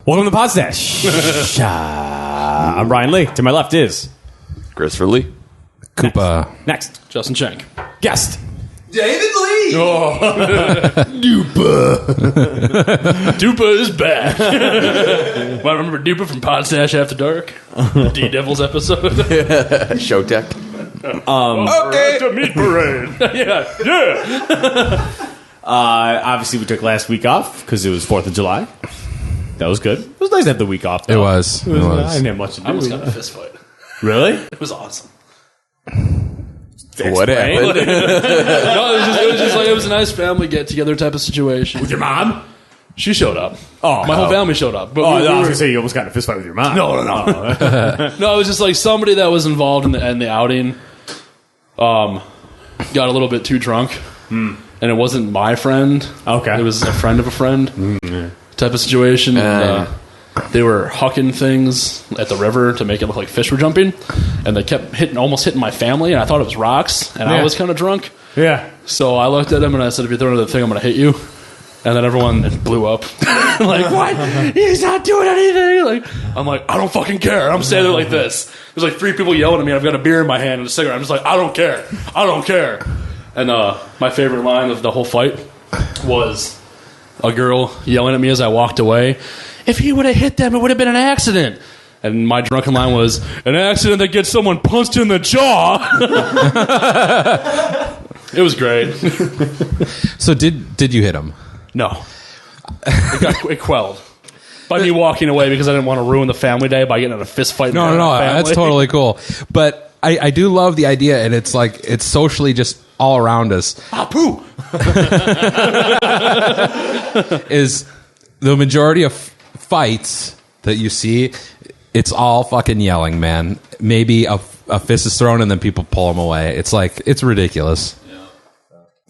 Welcome to Podstache. I'm Brian Lee. To my left is Christopher Lee. Koopa. Next. Justin Shank. Guest. David Lee. Oh. Dupa is back. Well, remember Dupa from Podstache After Dark? The D-Devils episode? Show tech. Okay. The meat parade. yeah. Obviously, we took last week off because it was 4th of July. That was good. It was nice to have the week off, though. It was. I didn't have much to do. I almost got in a fist fight. Really? It was awesome. What happened? No, it was a nice family get-together type of situation. With your mom? She showed up. Oh, My whole family showed up. But I was going to say you almost got in a fist fight with your mom. No. No, it was just like somebody that was involved in the outing got a little bit too drunk. And it wasn't my friend. Okay. It was a friend of a friend type of situation. And, they were hucking things at the river to make it look like fish were jumping. And they kept almost hitting my family. And I thought it was rocks. And I was kind of drunk. Yeah. So I looked at him and I said, if you throw another thing, I'm going to hit you. And then everyone blew up. Like, what? He's not doing anything. Like, I'm like, I don't fucking care. I'm standing there like this. There's like 3 people yelling at me. I've got a beer in my hand and a cigarette. I'm just like, I don't care. I don't care. And my favorite line of the whole fight was a girl yelling at me as I walked away. If he would have hit them, it would have been an accident. And my drunken line was, an accident that gets someone punched in the jaw. It was great. So did you hit him? No. It quelled. By me walking away because I didn't want to ruin the family day by getting in a fist fight. No, that's totally cool. But I do love the idea, and it's like it's socially just all around us. Ah, poo. Is the majority of fights that you see, it's all fucking yelling, man. Maybe a fist is thrown and then people pull them away. It's like, it's ridiculous.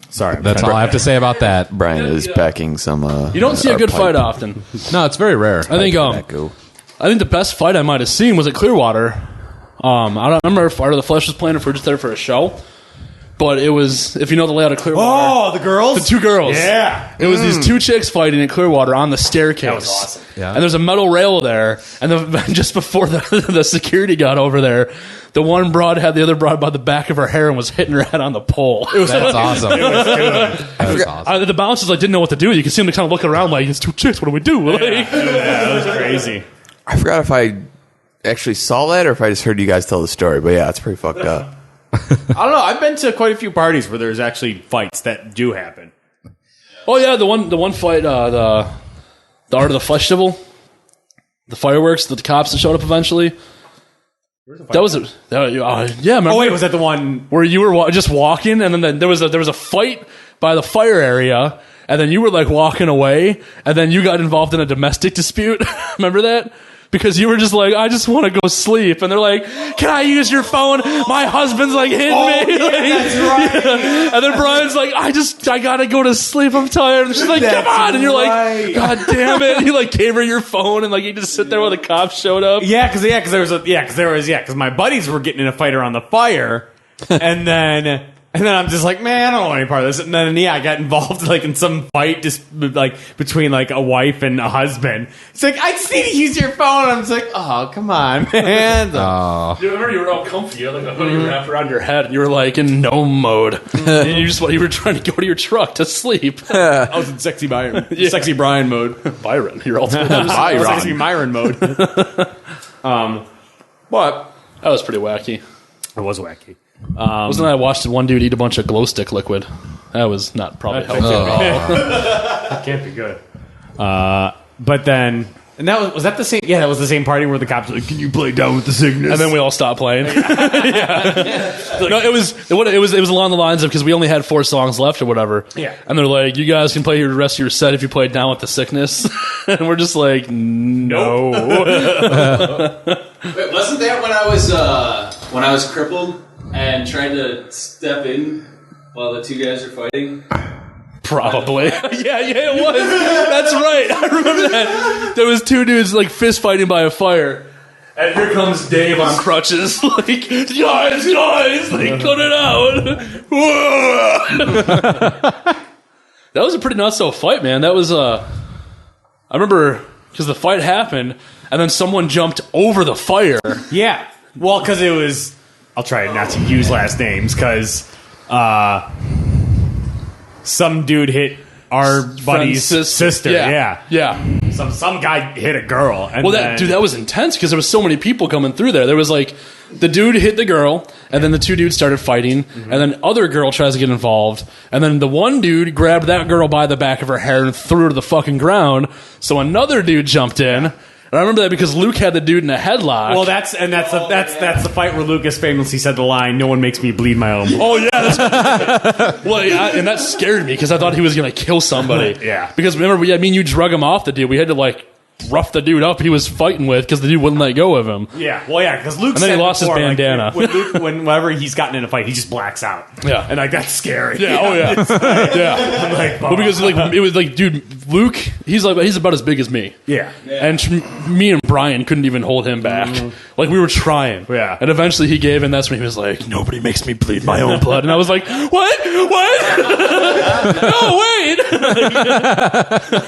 Sorry. That's all I have to say about that. Brian is backing some. You don't see a good fight often. No, it's very rare. I think the best fight I might have seen was at Clearwater. I don't remember if Art of the Flesh was playing, if we were just there for a show. But it was, if you know the layout of Clearwater. Oh, the girls? The 2 girls. Yeah. It was these 2 chicks fighting in Clearwater on the staircase. That was awesome. Yeah. And there's a metal rail there. And just before the security got over there, the one broad had the other broad by the back of her hair and was hitting her head on the pole. That's awesome. That was awesome. The bouncers didn't know what to do. You could see them kind of looking around like, it's 2 chicks. What do we do? Like, Yeah, that was crazy. I forgot if I actually saw that or if I just heard you guys tell the story. But yeah, it's pretty fucked up. I don't know. I've been to quite a few parties where there's actually fights that do happen. Oh yeah, the one fight, the Art of the Flesh Festival, the fireworks, the cops that showed up eventually. That was remember? Oh wait, was that the one where you were just walking, and then there was a fight by the fire area, and then you were like walking away, and then you got involved in a domestic dispute. Remember that? Because you were just like, I just want to go sleep. And they're like, can I use your phone? My husband's like hitting me. Yeah, that's right. Yeah. And then Brian's like, I got to go to sleep. I'm tired. And she's like, come on. And you're like, God damn it. And you like gave her your phone and like you just sit there while the cops showed up. Yeah, because my buddies were getting in a fight around the fire, and then I'm just like, man, I don't want any part of this. And then I got involved like in some fight just like between like a wife and a husband. It's like, I just need to use your phone. And I'm just like, oh, come on, man. You remember you were all comfy, you had like a hoodie wrapped around your head, and you were like in gnome mode. And you were trying to go to your truck to sleep. I was in sexy Byron mode. Byron, you're all Sexy Myron mode. What? That was pretty wacky. It was wacky. Wasn't I watched one dude eat a bunch of glow stick liquid? That was not probably helpful. That can't be good. But then, and that was that the same? Yeah, that was the same party where the cops were like, "Can you play Down with the Sickness?" And then we all stopped playing. Yeah. No, it was along the lines of, because we only had 4 songs left or whatever. Yeah. And they're like, you guys can play your rest of your set if you play Down with the Sickness. And we're just like, no. Wait, wasn't that when I was crippled and trying to step in while the 2 guys are fighting? Probably. yeah, it was. That's right. I remember that. There was 2 dudes like fist fighting by a fire. And here comes Dave on crutches, like, guys, like, cut it out. That was a pretty not so fight, man. That was I remember because the fight happened, and then someone jumped over the fire. Yeah. Well, because it was. I'll try not to use last names because some dude hit our buddy's sister. Yeah. Some guy hit a girl. And that was intense because there was so many people coming through there. There was like the dude hit the girl, and then the two dudes started fighting, and then other girl tries to get involved, and then the one dude grabbed that girl by the back of her hair and threw her to the fucking ground. So another dude jumped in. And I remember that because Luke had the dude in a headlock. Well, that's the fight where Lucas famously said the line, "No one makes me bleed my own blood." Oh yeah, and that scared me because I thought he was gonna kill somebody. Yeah, because remember, me and you drug him off the dude. We had to like rough the dude up he was fighting with because the dude wouldn't let go of him. Yeah, well, yeah, because Luke. And then he lost his bandana. Like, whenever he's gotten in a fight, he just blacks out. Yeah, and like that's scary. Yeah, oh yeah, yeah. I'm like, well, because like it was like, dude, Luke, he's about as big as me. Yeah, and me and Brian couldn't even hold him back. Like we were trying. Yeah, and eventually he gave, and that's when he was like, "Nobody makes me bleed my own blood," and I was like, "What? No, wait."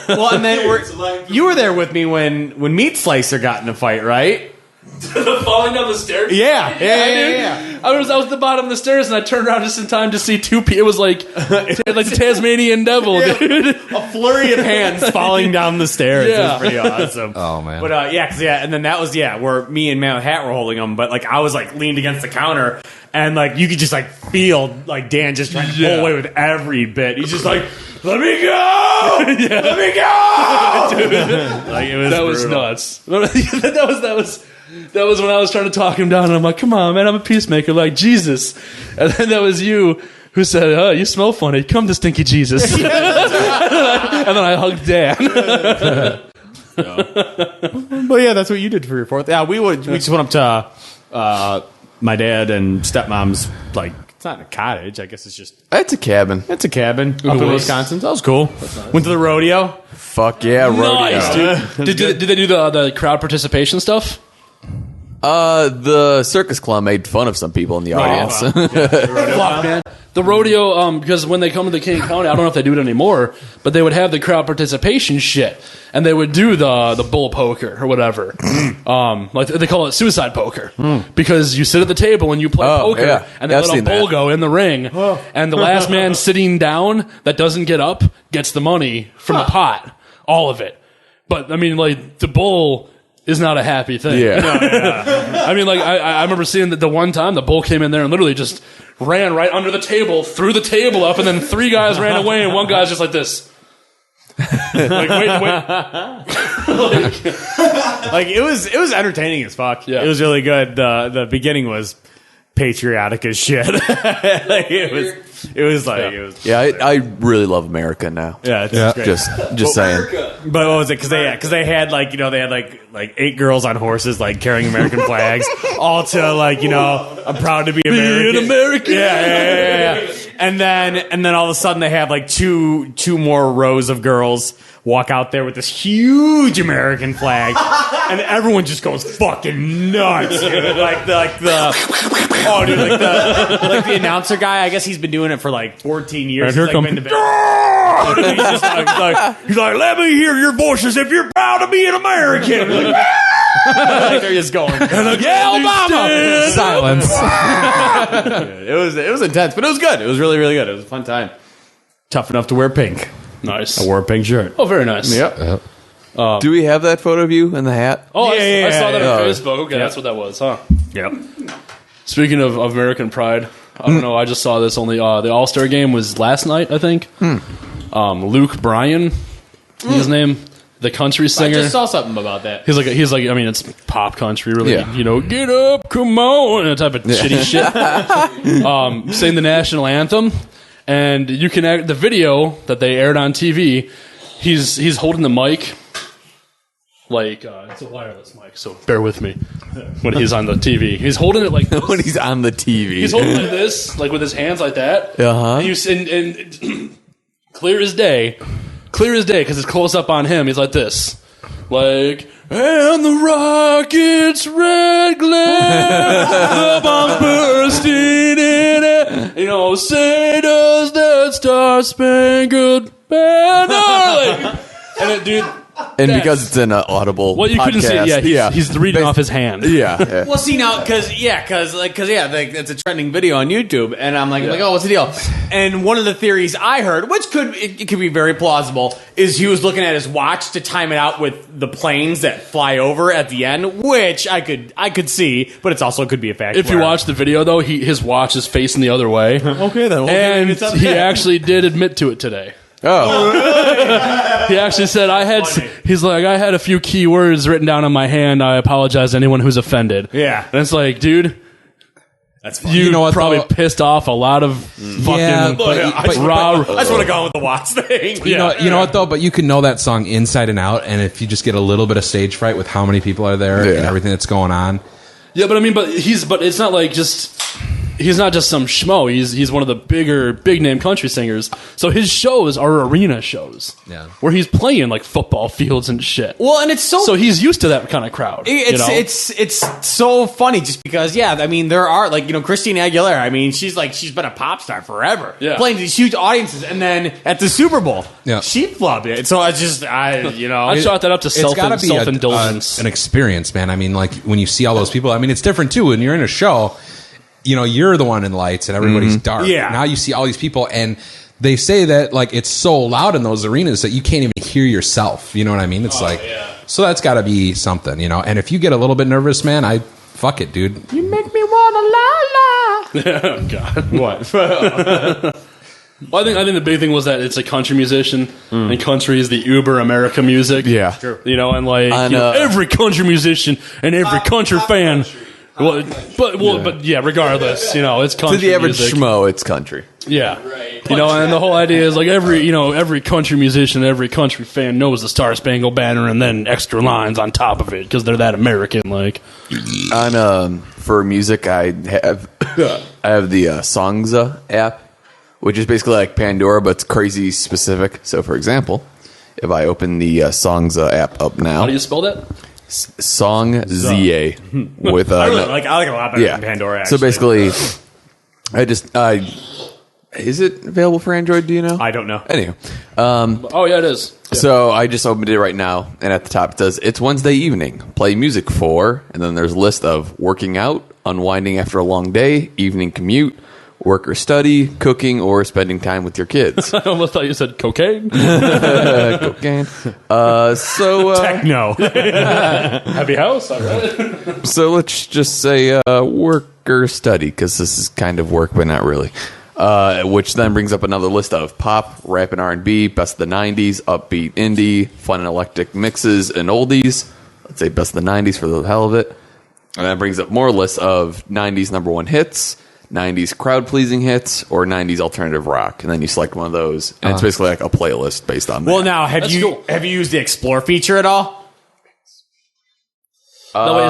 Well, and then you were there with me when Meat Slicer got in a fight, right? Falling down the stairs? Yeah. I was at the bottom of the stairs, and I turned around just in time to see two people. It was like the Tasmanian devil, dude. A flurry of hands falling down the stairs. Yeah. It was pretty awesome. Oh, man. But and then that was, where me and Matt Hat were holding them, but like I was like leaned against the counter, and like you could just like feel like Dan just trying to pull away with every bit. He's just like, "Let me go! Let me go!" Dude. Like, it was that was nuts. That was when I was trying to talk him down, and I'm like, "Come on, man, I'm a peacemaker, like Jesus." And then that was you who said, "Oh, you smell funny. Come to Stinky Jesus." And then I hugged Dan. But yeah, that's what you did for your fourth. Yeah, we just went up to my dad and stepmom's, like, it's not a cottage. I guess it's just It's a cabin. up in Wisconsin. That was cool. Went to the rodeo. Fuck yeah, rodeo. Nice, dude. Did they do the crowd participation stuff? The circus club made fun of some people in the audience. Fuck, man. The rodeo, because when they come to the King County, I don't know if they do it anymore, but they would have the crowd participation shit, and they would do the bull poker or whatever. Like they call it suicide poker, because you sit at the table and you play poker, and they let a bull go in the ring, and the last man sitting down that doesn't get up gets the money from the pot, all of it. But I mean, like the bull is not a happy thing. Yeah. I mean, like, I remember seeing that the one time the bull came in there and literally just ran right under the table, threw the table up, and then three guys ran away, and one guy's just like this. Like, wait. Like, it was entertaining as fuck. Yeah. It was really good. The beginning was patriotic as shit. Like, it was like, it was. Yeah, I really love America now. Yeah, it's great. Just saying. But what was it? Because they had like, they had like 8 girls on horses, like carrying American flags, all to like, I'm proud to be American. Being American. Yeah. And then all of a sudden they have like two more rows of girls walk out there with this huge American flag, and everyone just goes fucking nuts. Dude. Like the announcer guy. I guess he's been doing it for like 14 years. And here comes. He's like, "Let me hear your voices if you're proud to be an American." Like they're just going, "Yeah, Obama!" Silence. It was intense, but it was good. It was really, really good. It was a fun time. Tough enough to wear pink. Nice. I wore a pink shirt. Oh, very nice. Yep. Do we have that photo of you in the hat? Oh, I saw that on yeah. Facebook. Okay, that's what that was, huh? Yep. Speaking of American pride, I don't know. I just saw this only. The All-Star game was last night, I think. Luke Bryan, his name, the country singer. I just saw something about that. He's like. I mean, it's pop country, really. Yeah. Get up, come on, and that type of shitty shit. Saying the national anthem, and you can the video that they aired on TV. He's holding the mic. Like, it's a wireless mic, so bear with me when he's on the TV. He's holding it like this. When he's on the TV. He's holding it like this, like with his hands like that. Uh-huh. And clear as day, because it's close up on him. He's like this. Like, and the rocket's red glare, the bombs bursting in it. Say does that star-spangled banner. Like, and it, dude... And because it's an audible Well, you couldn't see it. Yeah, he's reading off his hand. Yeah. Well, see now, because it's a trending video on YouTube, and I'm like, oh, what's the deal? And one of the theories I heard, which could be very plausible, is he was looking at his watch to time it out with the planes that fly over at the end, which I could see, but it's also could be a fact. If you watch the video, though, his watch is facing the other way. Okay, then. And he actually did admit to it today. Oh. He actually said, I had a few key words written down on my hand. I apologize to anyone who's offended. Yeah. And it's like, dude, that's funny. you know what, probably though? pissed off a lot of fucking I just want to go with the watch thing. You know what though? But you can know that song inside and out, and if you just get a little bit of stage fright with how many people are there and everything that's going on. Yeah, but it's not like he's not just some schmo. He's one of the big name country singers. So his shows are arena shows. Yeah. Where he's playing like football fields and shit. Well, and it's so he's used to that kind of crowd. It's so funny just because there are Christina Aguilera. I mean, she's been a pop star forever, playing these huge audiences, and then at the Super Bowl, she flubbed it. So I chalk that up to self-indulgence. An experience, man. I mean, like when you see all those people. I mean, it's different too when you're in a show. You're the one in lights and everybody's dark. Yeah. Now you see all these people, and they say that like it's so loud in those arenas that you can't even hear yourself. You know what I mean? It's so that's got to be something, And if you get a little bit nervous, man, fuck it, dude. You make me wanna la la. Oh God, What? Well, I think the big thing was that it's a country musician, and country is the Uber America music. Yeah. True. And every country musician and every country fan. But regardless, it's country To the average music. schmo, it's country. Yeah. And the whole idea is like every country musician, every country fan knows the Star Spangled Banner and then extra lines on top of it because they're that American. Like, for music, I have the Songza app, which is basically like Pandora, but it's crazy specific. So, for example, if I open the Songza app up now, how do you spell that? Songza with I like it a lot better than Pandora. Actually. So basically, is it available for Android? Do you know? I don't know. Anyway, It is. Yeah. so I just opened it right now, and at the top it says it's Wednesday evening. Play music for, and then there's a list of working out, unwinding after a long day, evening commute, work or study, cooking, or spending time with your kids. I almost thought you said cocaine. Cocaine. Techno. Heavy house. All right. So let's just say work or study, because this is kind of work, but not really. Which then brings up another list of pop, rap, and R&B, best of the 90s, upbeat indie, fun and eclectic mixes, and oldies. Let's say best of the 90s for the hell of it. And that brings up more lists of 90s number one hits, 90s crowd-pleasing hits, or 90s alternative rock. And then you select one of those. And it's basically like a playlist based on that. Well, now, have you used the Explore feature at all? No, wait,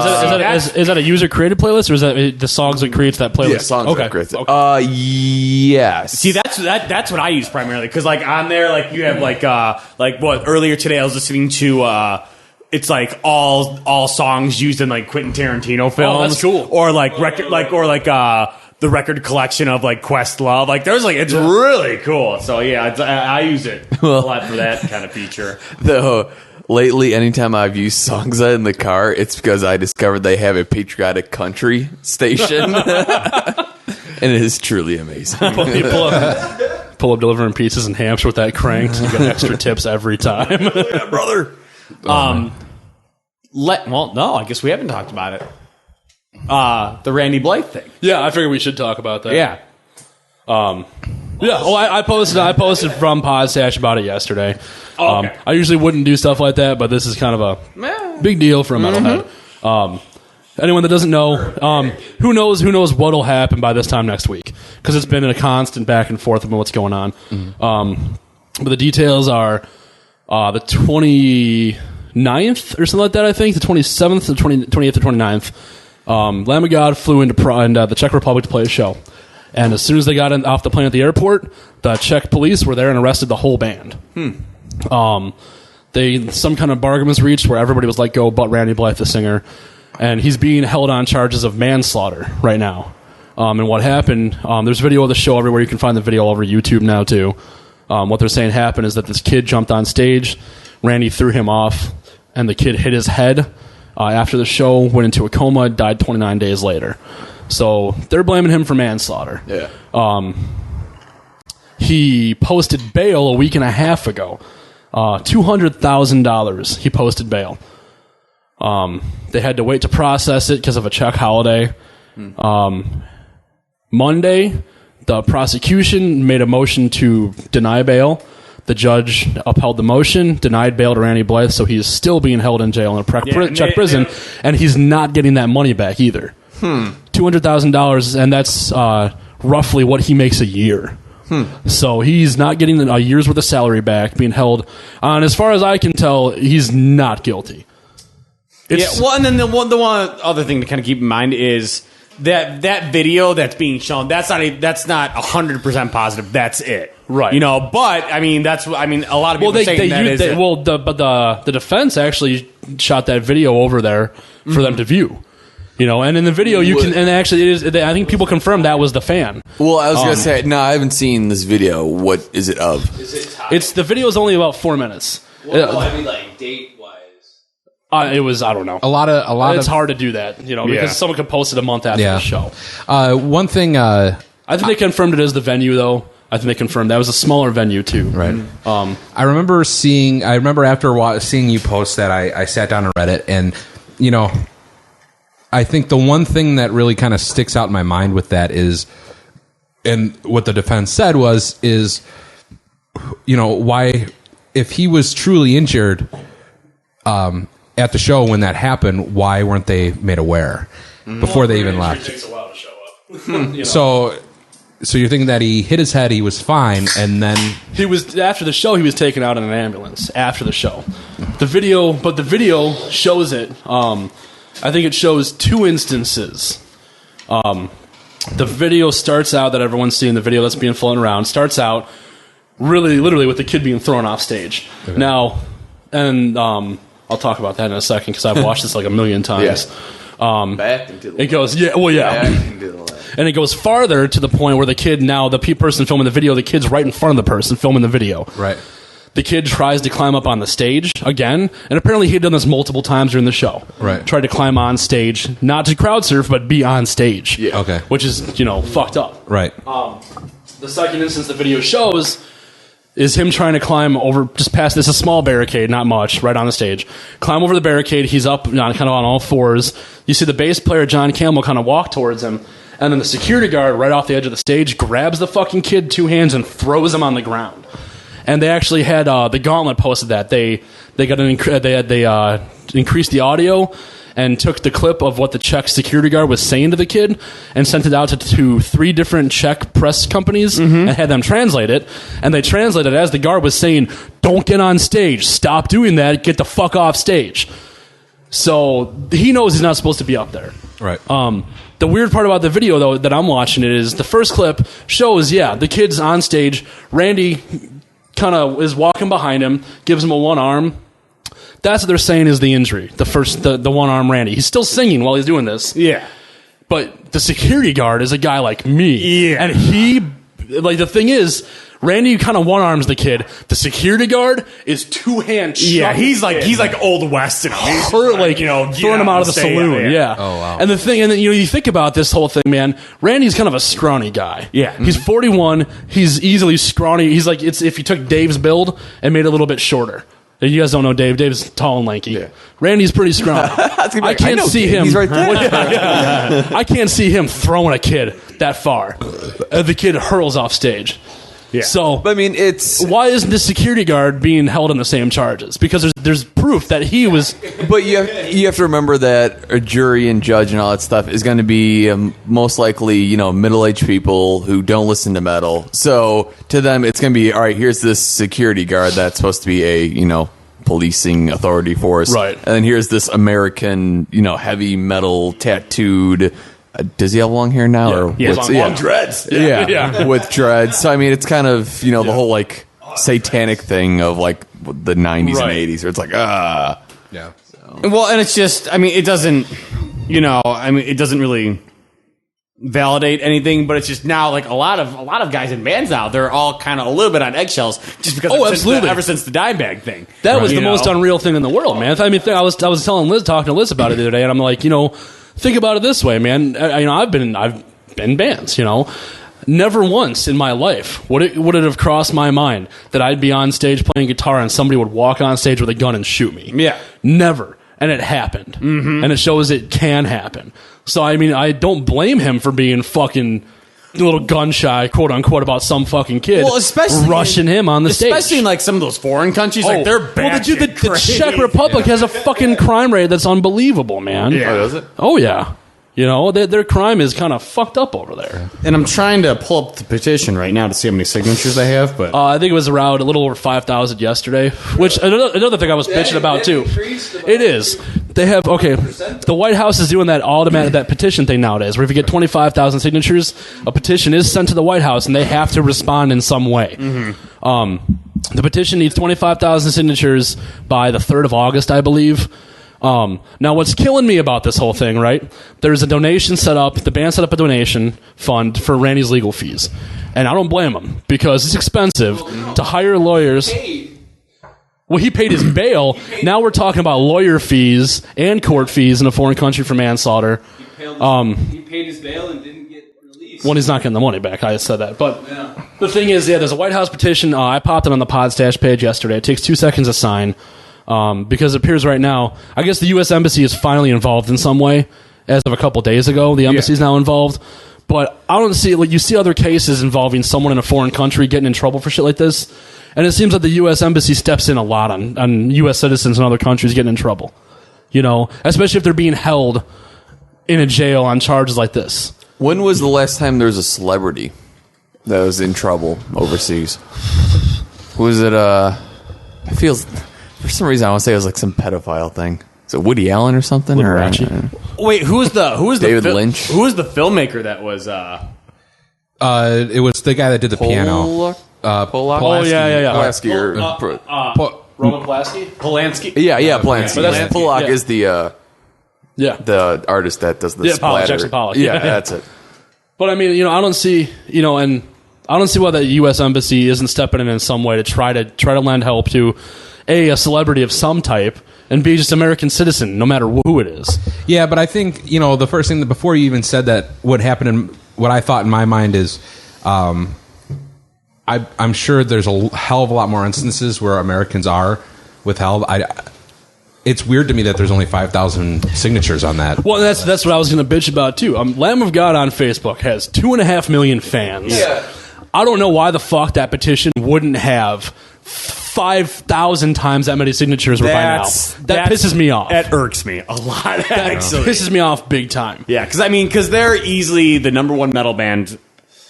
is that a user-created playlist, or is that the songs that creates that playlist? Yeah, songs that creates it. Okay. Yes. See, that's what I use primarily, because on there, you have earlier today I was listening to it's like all songs used in Quentin Tarantino films. Oh, that's cool. Or the record collection of Questlove. It's really cool. So yeah, I use it a lot for that kind of feature. Though lately, anytime I've used Songza in the car, it's because I discovered they have a patriotic country station. And it is truly amazing. You pull up delivering pizzas and Hampshire with that cranked. You get extra tips every time. Yeah, brother. No, I guess we haven't talked about it. The Randy Blythe thing. Yeah, I figured we should talk about that. Yeah. Well, I posted from Podstache about it yesterday. Oh, okay. I usually wouldn't do stuff like that, but this is kind of a big deal for a metalhead. Anyone that doesn't know, who knows what'll happen by this time next week, because it's been a constant back and forth about what's going on. But the details are the 29th or something like that, I think, the 27th, the 28th or 29th. Lamb of God flew into the Czech Republic to play a show. And as soon as they got off the plane at the airport, the Czech police were there and arrested the whole band. Some kind of bargain was reached where everybody was let go but Randy Blythe, the singer. And he's being held on charges of manslaughter right now. And what happened, there's video of the show everywhere. You can find the video all over YouTube now, too. What they're saying happened is that this kid jumped on stage. Randy threw him off. and the kid hit his head after the show, went into a coma, died 29 days later. So they're blaming him for manslaughter. Yeah. He posted bail a week and a half ago. $200,000 he posted bail. They had to wait to process it because of a check holiday. Monday, the prosecution made a motion to deny bail. The judge upheld the motion, denied bail to Randy Blythe, so he's still being held in jail in a check prison, and he's not getting that money back either. $200,000, and that's roughly what he makes a year. So he's not getting a year's worth of salary back, being held. And as far as I can tell, he's not guilty. And then the one other thing to kind of keep in mind is that video that's being shown. That's not 100% positive. That's it, right? But I mean, a lot of people saying that is it. The defense actually shot that video over there for them to view. And in the video you can, and actually it is. I think people confirmed that was the fan. Well, I was gonna say, no, I haven't seen this video. What is it of? The video is only about 4 minutes. I mean, like date wise. It was, I don't know. A lot of. It's hard to do that, because someone could post it a month after the show. One thing. I think they confirmed it as the venue, though. I think they confirmed that was a smaller venue too. Right. I remember after seeing you post that, I sat down and read it, and I think the one thing that really kind of sticks out in my mind with that is, and what the defense said is, why, if he was truly injured at the show when that happened, why weren't they made aware before they even left? It takes a while to show up. So you're thinking that he hit his head, he was fine, and then he was, after the show, he was taken out in an ambulance after the show. The video shows it. I think it shows 2 instances. The video starts out, that everyone's seeing, the video that's being floating around, starts out really, literally with the kid being thrown off stage. Okay. Now, and I'll talk about that in a second because I've watched this like a million times. Back into the it goes, and it goes farther to the point where the kid, now the person filming the video, the kid's right in front of the person filming the video. Right. The kid tries to climb up on the stage again, and apparently he had done this multiple times during the show. Right. Tried to climb on stage, not to crowd surf, but be on stage. Yeah. Okay. Which is, fucked up. Right. The second instance the video shows is him trying to climb over, just past this, a small barricade, not much, right on the stage. Climb over the barricade, he's up kind of on all fours. You see the bass player, John Campbell, kind of walk towards him, and then the security guard right off the edge of the stage grabs the fucking kid 2 hands and throws him on the ground. And they actually had the Gauntlet posted that they increased the audio and took the clip of what the Czech security guard was saying to the kid and sent it out to 3 different Czech press companies and had them translate it. And they translated it as the guard was saying, "Don't get on stage. Stop doing that. Get the fuck off stage." So he knows he's not supposed to be up there. Right. The weird part about the video, though, that I'm watching it is the first clip shows, the kid's on stage. Randy kind of is walking behind him, gives him a one arm. That's what they're saying is the injury. The one arm Randy. He's still singing while he's doing this. Yeah. But the security guard is a guy like me. Yeah. And the thing is, Randy kind of one arms the kid. The security guard is 2 hands. Yeah, he's like Old West and throwing him out of the saloon. Yeah. Oh wow. And then you think about this whole thing, man. Randy's kind of a scrawny guy. Yeah. He's 41. He's easily scrawny. He's like, it's if you took Dave's build and made it a little bit shorter. You guys don't know Dave. Dave's tall and lanky. Yeah. Randy's pretty scrawny. I can't see him. He's right there. I can't see him throwing a kid that far. The kid hurls off stage. Yeah. So, But I mean, it's. why isn't the security guard being held on the same charges? Because there's proof that he was. But you have to remember that a jury and judge and all that stuff is going to be most likely middle-aged people who don't listen to metal. So to them, it's going to be, all right, here's this security guard that's supposed to be a policing authority for us, right? And then here's this American heavy metal tattooed. Does he have long hair now? Yeah, or he has long dreads. Yeah, with dreads. So I mean, it's kind of the whole like satanic thing of like the 90s and 80s, where it's like Yeah. Well, and it's just, it doesn't, it doesn't really validate anything, but it's just now like a lot of guys in bands now, they're all kind of a little bit on eggshells just because ever since the dime bag thing. That was the most unreal thing in the world, man. I mean, I was talking to Liz about it the other day, and I'm like, think about it this way, man. I've been in bands, Never once in my life would it have crossed my mind that I'd be on stage playing guitar and somebody would walk on stage with a gun and shoot me. Yeah. Never. And it happened. Mm-hmm. And it shows it can happen. So, I mean, I don't blame him for being fucking a little gun shy, quote unquote, about some fucking kid rushing him on the stage. Especially in like some of those foreign countries, like they're bad. Well, the Czech Republic has a fucking crime rate that's unbelievable, man. Yeah. Oh, does it? Oh, yeah. Their crime is kind of fucked up over there. And I'm trying to pull up the petition right now to see how many signatures they have, but I think it was around a little over 5,000 yesterday, which another thing I was bitching about too. It is. They have, the White House is doing that automatic, that petition thing nowadays, where if you get 25,000 signatures, a petition is sent to the White House and they have to respond in some way. Mm-hmm. The petition needs 25,000 signatures by the 3rd of August, I believe. Now what's killing me about this whole thing, right? There's a donation set up, the band set up a donation fund for Randy's legal fees. And I don't blame him, because it's expensive to hire lawyers. Well, he paid his bail. Now we're talking about lawyer fees and court fees in a foreign country for manslaughter. He paid his bail and didn't get released. Well, he's not getting the money back. I said that. But the thing is, there's a White House petition. I popped it on the Podstache page yesterday. It takes 2 seconds to sign. Because it appears right now, I guess the U.S. Embassy is finally involved in some way. As of a couple days ago, the embassy is now involved. But I don't see, you see other cases involving someone in a foreign country getting in trouble for shit like this. And it seems that the U.S. Embassy steps in a lot on U.S. citizens in other countries getting in trouble. Especially if they're being held in a jail on charges like this. When was the last time there was a celebrity that was in trouble overseas? Was it, it feels... For some reason, I want to say it was like some pedophile thing. Is it Woody Allen or something? wait, who was the David Lynch? Who was the filmmaker that was? It was the guy that did the piano. Polak? Oh, yeah. Pulaski Roman Polanski? Polanski. Yeah, Polanski. Polak is the artist that does the splatter. Jackson Pollock. Yeah, that's it. But I mean, I don't see, and I don't see why the U.S. Embassy isn't stepping in some way to try to lend help to a celebrity of some type, and B, just American citizen, no matter who it is. Yeah, but I think, the first thing that before you even said that, what I thought in my mind is, I'm sure there's a hell of a lot more instances where Americans are withheld. It's weird to me that there's only 5,000 signatures on that. Well, that's what I was going to bitch about too. Lamb of God on Facebook has 2.5 million fans. Yeah. I don't know why the fuck that petition wouldn't have 5,000 times that many signatures by now. That pisses me off. That irks me a lot. That pisses me off big time. Yeah, because they're easily the number one metal band.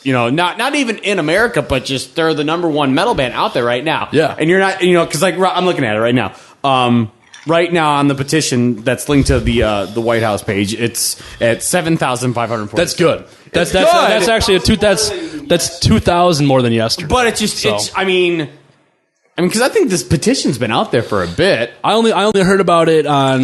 Not even in America, but just they're the number one metal band out there right now. Yeah, and you're not, because I'm looking at it right now. Right now on the petition that's linked to the White House page, it's at 7,540. That's good. That's actually that's 2,000 more than yesterday. But because I think this petition's been out there for a bit. I only heard about it on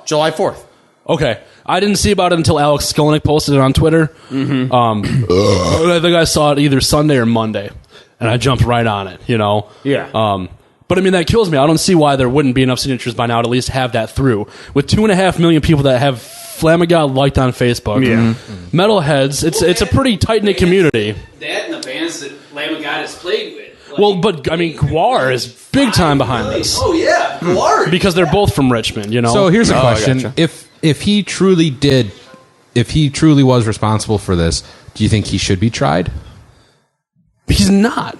July 4th. Okay, I didn't see about it until Alex Skolnick posted it on Twitter. Mm-hmm. I think I saw it either Sunday or Monday, and I jumped right on it. Yeah. But I mean, that kills me. I don't see why there wouldn't be enough signatures by now to at least have that through. With 2.5 million people that have Lamb of God liked on Facebook, metalheads, it's a pretty tight knit community. That and the bands that Lamb of God has played with. Well, but I mean, Gwar is big time behind this. Oh yeah, Gwar. Because they're both from Richmond, So here's a question: Gotcha. if he truly was responsible for this, do you think he should be tried? He's not.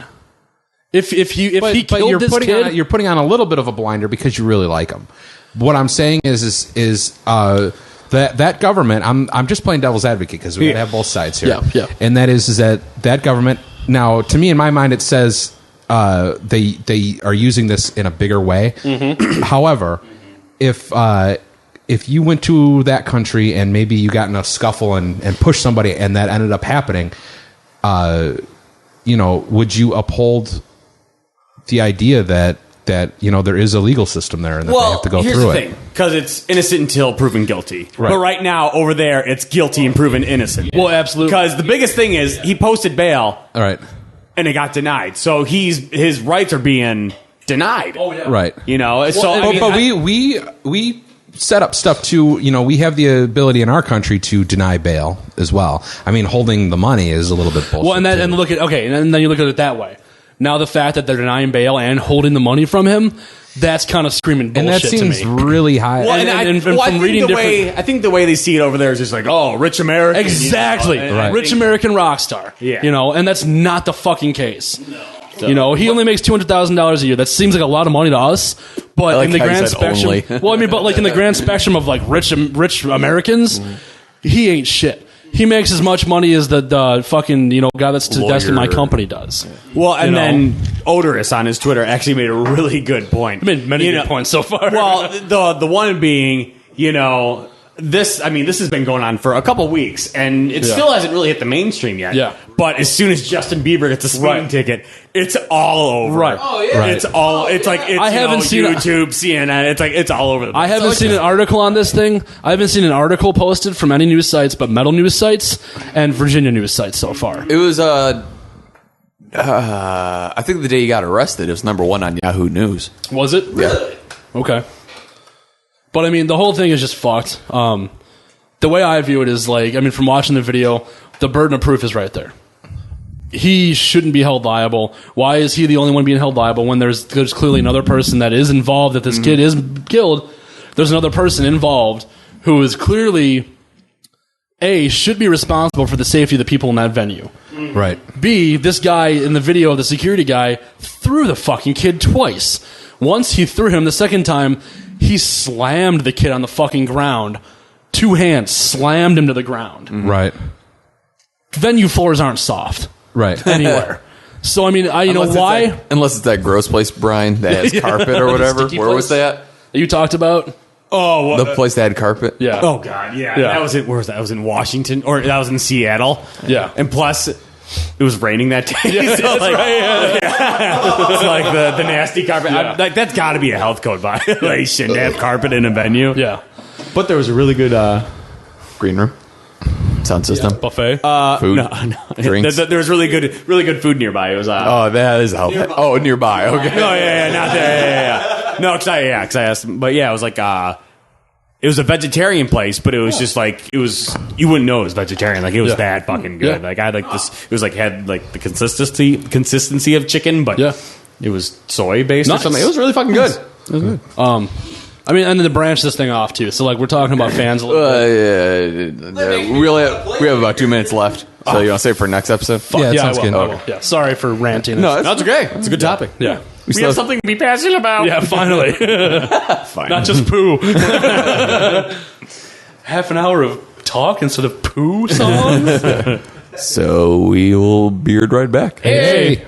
If he killed this kid, you're putting on a little bit of a blinder because you really like him. What I'm saying is that government. I'm just playing devil's advocate because we have both sides here. Yeah. And that is that government. Now, to me, in my mind, it says they are using this in a bigger way. Mm-hmm. However, if you went to that country and maybe you got in a scuffle and pushed somebody and that ended up happening, would you uphold the idea that there is a legal system there and that they have to go through it? because it's innocent until proven guilty. Right. But right now, over there, it's guilty and proven innocent. Well, absolutely. Because the biggest thing is he posted bail All right. and it got denied. So his rights are being denied. Oh yeah. Right. You know, so I mean, But we set up stuff to, we have the ability in our country to deny bail as well. I mean, holding the money is a little bit bullshit. Well, and then too. and then you look at it that way. Now the fact that they're denying bail and holding the money from him, that's kind of screaming bullshit and that seems to me. really high. Well, and from I think reading the I think the way they see it over there is just like, oh, rich American. Exactly. You know? Right. Rich American rock star. Yeah. You know, and that's not the fucking case. You know, he only makes $200,000 a year. That seems like a lot of money to us, but I like in the how you grand said spectrum, only. well, I mean, but like in the grand spectrum of like rich Americans, he ain't shit. He makes as much money as the fucking guy that's to desk in my Lawyer. company does. Well, and You know? then Odorous on his Twitter actually made a really good point. I made many You good know, points so far. Well, the one being, this has been going on for a couple weeks, and it still hasn't really hit the mainstream yet. Yeah. But as soon as Justin Bieber gets a speeding ticket, it's all over. Right. Oh, yeah. Right. It's all. It's like it's I haven't seen it. YouTube, CNN. It's like it's all over the place. I haven't seen an article on this thing. I haven't seen an article posted from any news sites but metal news sites and Virginia news sites so far. It was I think the day he got arrested, it was number 1 on Yahoo News. Was it? Yeah. Okay. But I mean, the whole thing is just fucked. The way I view it is from watching the video, the burden of proof is right there. He shouldn't be held liable. Why is he the only one being held liable when there's clearly another person that is involved? That this kid is killed. There's another person involved who is clearly should be responsible for the safety of the people in that venue. right. B, this guy in the video, the security guy, threw the fucking kid twice. Once he threw him, the second time he slammed the kid on the fucking ground. 2 hands slammed him to the ground. Right. Venue floors aren't soft Right. anywhere. So I mean, why Unless it's that gross place, Brian, that has carpet or whatever. Stinky Where was place? that? you talked about? Oh, The place that had carpet? Yeah. Oh God, yeah. Yeah. That was it. Where was that? That was in Washington, or that was in Seattle. Yeah. And plus, it was raining that day. Yeah, so that's like, right, it's like the nasty carpet. Yeah. That's got to be a health code violation. You shouldn't have carpet in a venue. Yeah. But there was a really good Green room? Sound system? Buffet. Food? no. Drinks? There was really good food nearby. It was Oh, that is helpful. Oh, nearby. Okay. no, yeah, not there. Yeah. No, because I asked him, but yeah, it was like it was a vegetarian place, but it was just like you wouldn't know it was vegetarian. Like it was that fucking good. Yeah. Like I had like this. It was like had like the consistency of chicken, but Yeah. it was soy based or Nice. something. It was really fucking good. It was good. I mean, and then to branch this thing off too. So like we're talking about fans a little bit. We have about 2 minutes left. So you want to save for next episode? Yeah, it Yeah, sounds I will. good. I will. Yeah. Sorry for ranting. No, That's okay. It's a good topic. Yeah. We still have have- something to be passionate about. Yeah, finally. Fine. Not just poo. Half an hour of talk instead of poo songs. So we will beard right back. Hey.